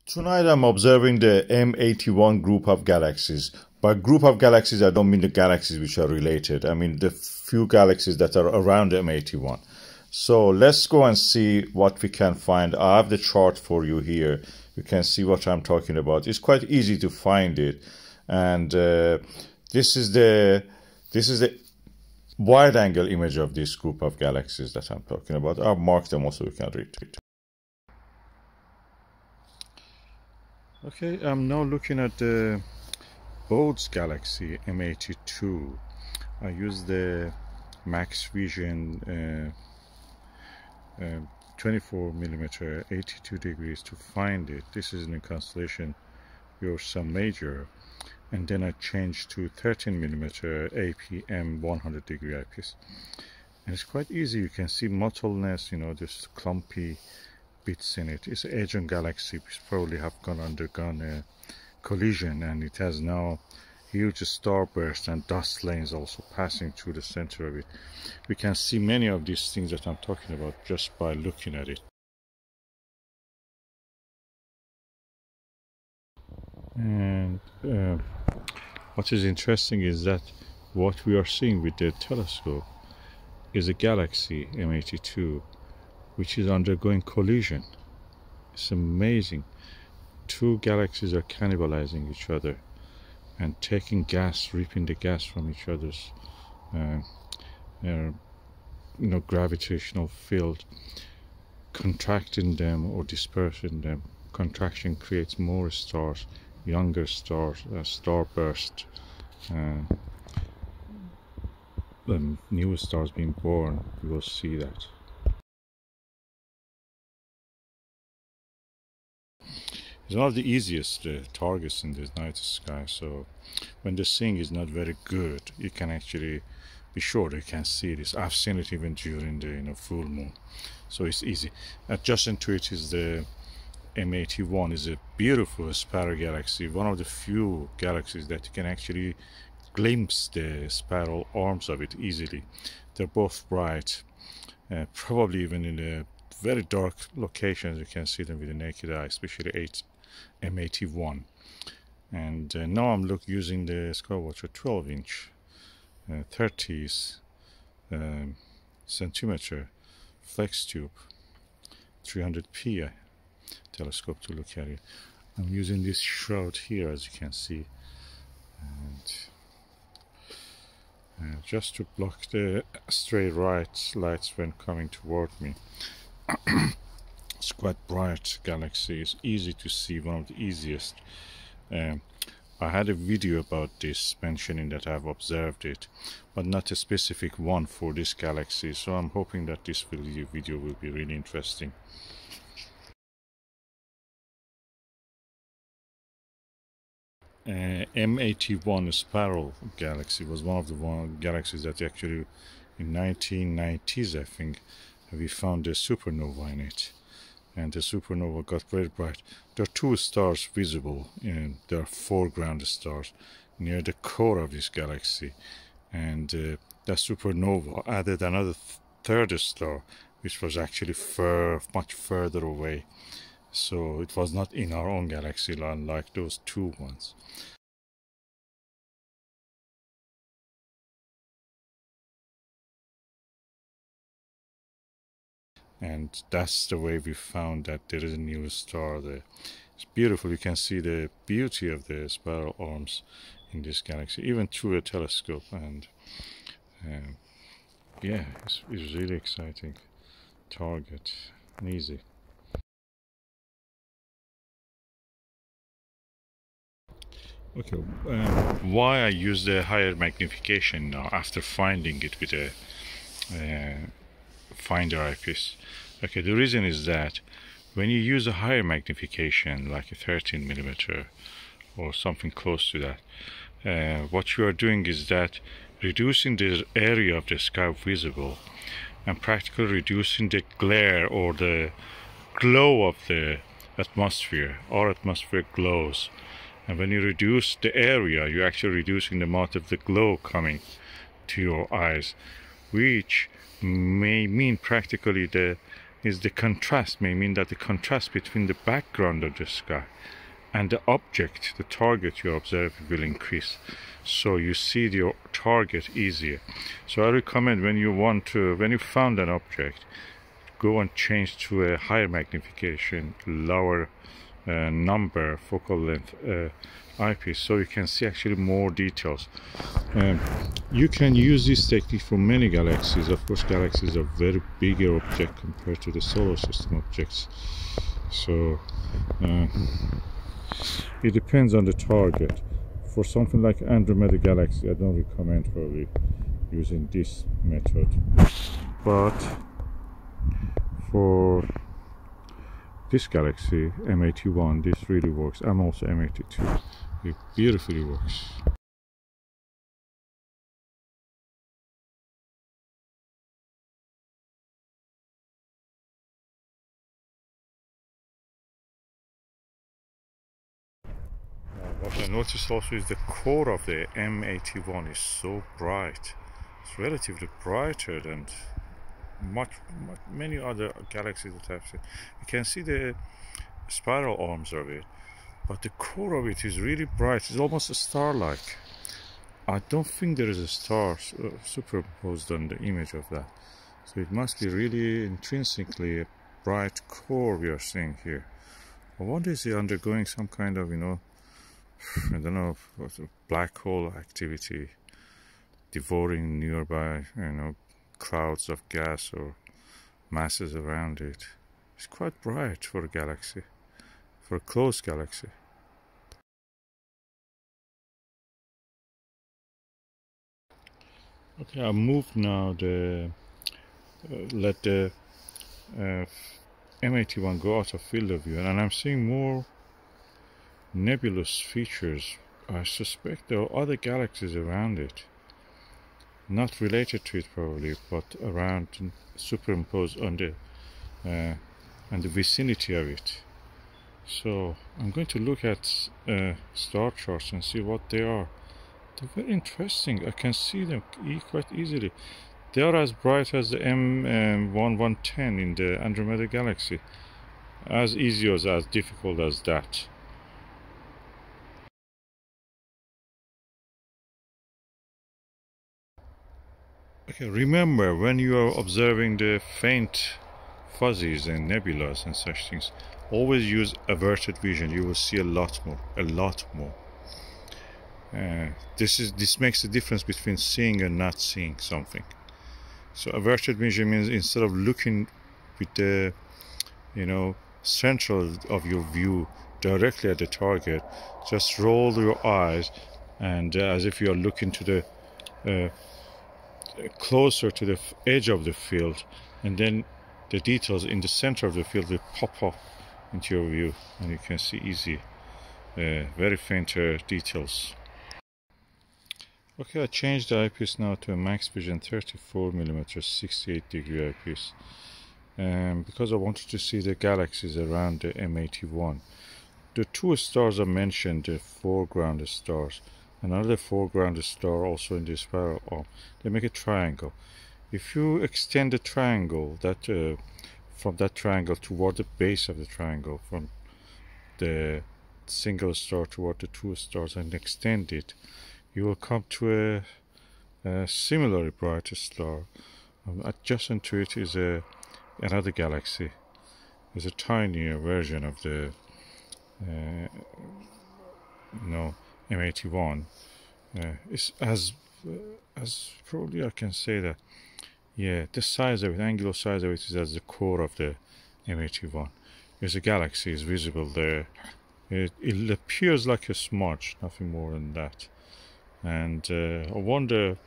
Tonight I'm observing the M81 group of galaxies. By group of galaxies, I don't mean the galaxies which are related. I mean the few galaxies that are around M81. So let's go and see what we can find. I have the chart for you here. You can see what I'm talking about. It's quite easy to find it. And this is the wide angle image of this group of galaxies that I'm talking about. I've marked them also, you can read it. Okay, I'm now looking at the Bode's Galaxy M82. I use the Maxvision 24mm 82 degrees to find it. This is in the constellation Ursa Major, and then I changed to 13mm APM 100 degree eyepiece, and it's quite easy. You can see mottleness, you know, this clumpy bits in it. It's an aging galaxy which probably have undergone a collision, and it has now huge starburst and dust lanes also passing through the center of it. We can see many of these things that I'm talking about just by looking at it. And what is interesting is that what we are seeing with the telescope is a galaxy M82 which is undergoing collision. It's amazing. Two galaxies are cannibalizing each other and taking gas, reaping the gas from each other's gravitational field, contracting them or dispersing them. Contraction creates more stars, younger stars, starburst, the new stars being born. We will see that. It's one of the easiest targets in the night sky, so when the seeing is not very good, you can actually be sure you can see this. I've seen it even during the full moon, so it's easy. Adjacent to it is the M81. Is a beautiful spiral galaxy, one of the few galaxies that you can actually glimpse the spiral arms of it easily. They're both bright, probably even in a very dark locations you can see them with the naked eye, especially M81. And now I'm using the Skywatcher 12-inch 30 centimeter Flextube 300p telescope to look at it. I'm using this shroud here, as you can see, and just to block the stray lights when coming toward me. It's quite bright galaxy. It's easy to see, one of the easiest. I had a video about this mentioning that I've observed it, but not a specific one for this galaxy, so I'm hoping that this video will be really interesting. M81 spiral galaxy was one of the galaxies that actually in 1990s, I think, we found a supernova in it, and the supernova got very bright. There are two stars visible, and there are foreground stars near the core of this galaxy, and that supernova added another third star, which was actually much further away. So it was not in our own galaxy line like those two ones. And that's the way we found that there is a new star there. It's beautiful. You can see the beauty of the spiral arms in this galaxy, even through a telescope. And yeah, it's really exciting target and easy. Okay, why I use the higher magnification now after finding it with a finder eyepiece? Okay, the reason is that when you use a higher magnification, like a 13mm or something close to that, what you are doing is that reducing the area of the sky visible and practically reducing the glare or the glow of the atmosphere. Our atmosphere glows, and when you reduce the area, you're actually reducing the amount of the glow coming to your eyes, which may mean practically the is the contrast may mean that the contrast between the background of the sky and the object, the target you're observing, will increase, so you see the target easier. So I recommend when you found an object, go and change to a higher magnification, lower number focal length eyepiece, so you can see actually more details. You can use this technique for many galaxies. Of course, galaxies are very bigger object compared to the solar system objects, so it depends on the target. For something like Andromeda Galaxy, I don't recommend probably using this method, but for this galaxy M81, this really works. I'm also M82. It beautifully works. What I noticed also is the core of the M81 is so bright. It's relatively brighter than many other galaxies that I've seen. You can see the spiral arms of it, but the core of it is really bright. It's almost a star-like. I don't think there is a star superimposed on the image of that, so it must be really intrinsically a bright core we are seeing here. I wonder, is it undergoing some kind of, I don't know, black hole activity, devouring nearby, clouds of gas or masses around it. It's quite bright for a galaxy, for a close galaxy. Okay, I'll move now let the M81 go out of field of view, and I'm seeing more nebulous features. I suspect there are other galaxies around it, not related to it probably, but around, superimposed on the vicinity of it. So I'm going to look at star charts and see what they are. They're very interesting. I can see them quite easily. They are as bright as the M1110 in the Andromeda Galaxy. As easy or as difficult as that. Okay, remember, when you are observing the faint fuzzies and nebulas and such things, always use averted vision. You will see a lot more. This makes the difference between seeing and not seeing something. So averted vision means instead of looking with the central of your view directly at the target, just roll your eyes and as if you are looking to the closer to the edge of the field, and then the details in the center of the field will pop up into your view, and you can see easy, very faint details. Okay, I changed the eyepiece now to a Maxvision 34mm 68-degree eyepiece, because I wanted to see the galaxies around the M81. The two stars I mentioned, the foreground stars, another foreground star also in the spiral arm, they make a triangle. If you extend the triangle, from that triangle toward the base of the triangle, from the single star toward the two stars, and extend it, you will come to a similarly bright star. Adjacent to it is another galaxy. It's a tinier version of the M81. It's as probably I can say that, yeah, the size of it, angular size of it, is as the core of the M81. There's a galaxy is visible there. It appears like a smudge, nothing more than that. And I wonder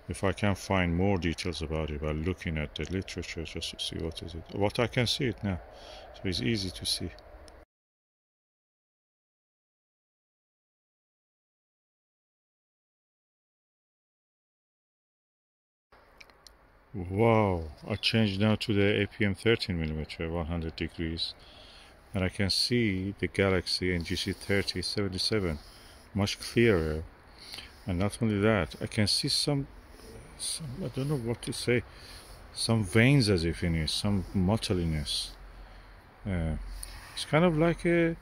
if I can find more details about it by looking at the literature, just to see what is it. What I can see it now, so it's easy to see. Wow, I changed now to the APM 13mm 100 degrees, and I can see the Galaxy NGC 3077 much clearer. And not only that, I can see some I don't know what to say, some veins as if in it, some mottliness. It's kind of like a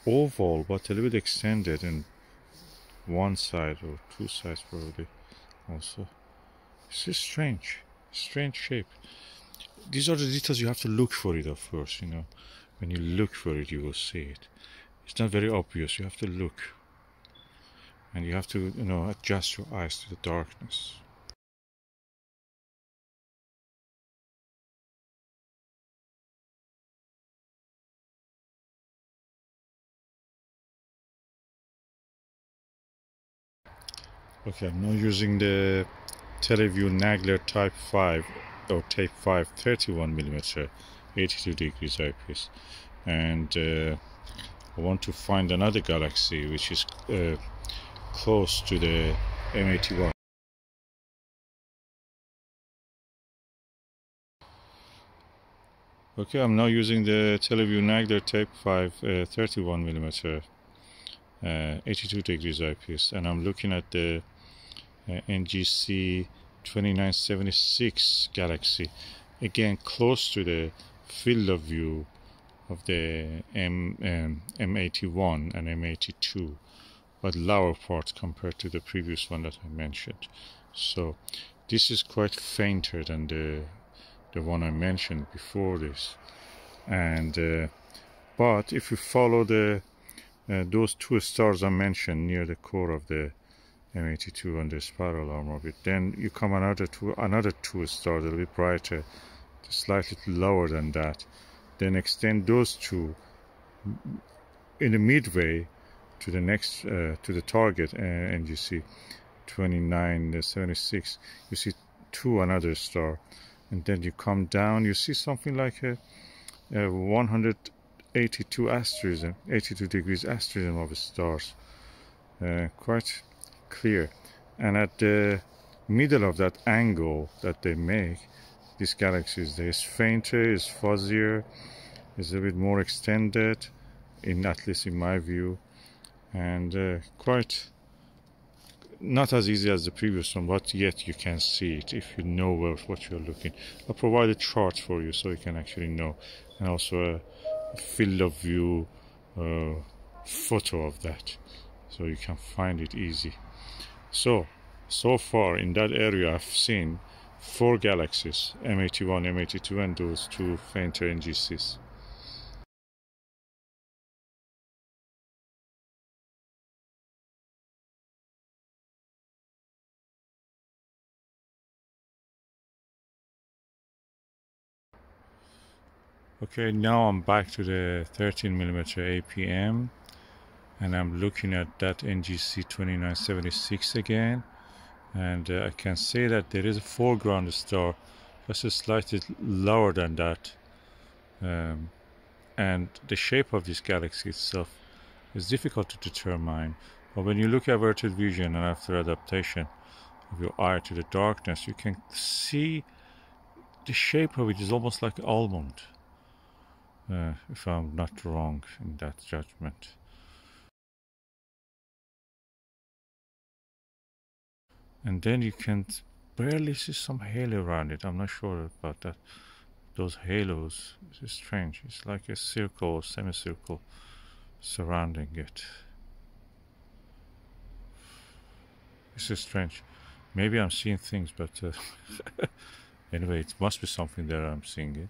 oval, but a little bit extended in one side or two sides probably. Also, it's just strange shape. These are the details you have to look for it, of course. When you look for it, you will see it. It's not very obvious. You have to look, and you have to adjust your eyes to the darkness. Okay, I'm now using the Televue Nagler Type 5 or Tape 5 31mm 82 degrees eyepiece, and I want to find another Galaxy which is close to the M81. Okay, I'm now using the Televue Nagler Tape 5 31mm 82 degrees eyepiece, and I'm looking at the NGC 2976 Galaxy, again close to the field of view of the M81 and M82, but lower part compared to the previous one that I mentioned. So this is quite fainter than the one I mentioned before this, and but if you follow those two stars I mentioned near the core of the M82 and the spiral arm of it, then you come another two stars a little bit brighter, slightly lower than that, then extend those two in the midway to the next to the target NGC 2976. You see another star, and then you come down, you see something like a 182 asterism, 82 degrees asterism of stars, quite clear. And at the middle of that angle that they make, these galaxies, is fainter, is fuzzier, is a bit more extended, at least in my view, and quite not as easy as the previous one, but yet you can see it if you know what you're looking. I'll provide a chart for you so you can actually know, and also a field of view photo of that, so you can find it easy. So far in that area I've seen 4 galaxies, M81, M82, and those 2 fainter NGCs. Okay, now I'm back to the 13mm APM, and I'm looking at that NGC 2976 again, and I can say that there is a foreground star just slightly lower than that, and the shape of this galaxy itself is difficult to determine, but when you look at averted vision and after adaptation of your eye to the darkness, you can see the shape of it is almost like almond, if I'm not wrong in that judgment. And then you can barely see some halo around it. I'm not sure about that. Those halos, it's strange. It's like a circle or semicircle surrounding it. This is strange. Maybe I'm seeing things, but anyway, it must be something there I'm seeing it.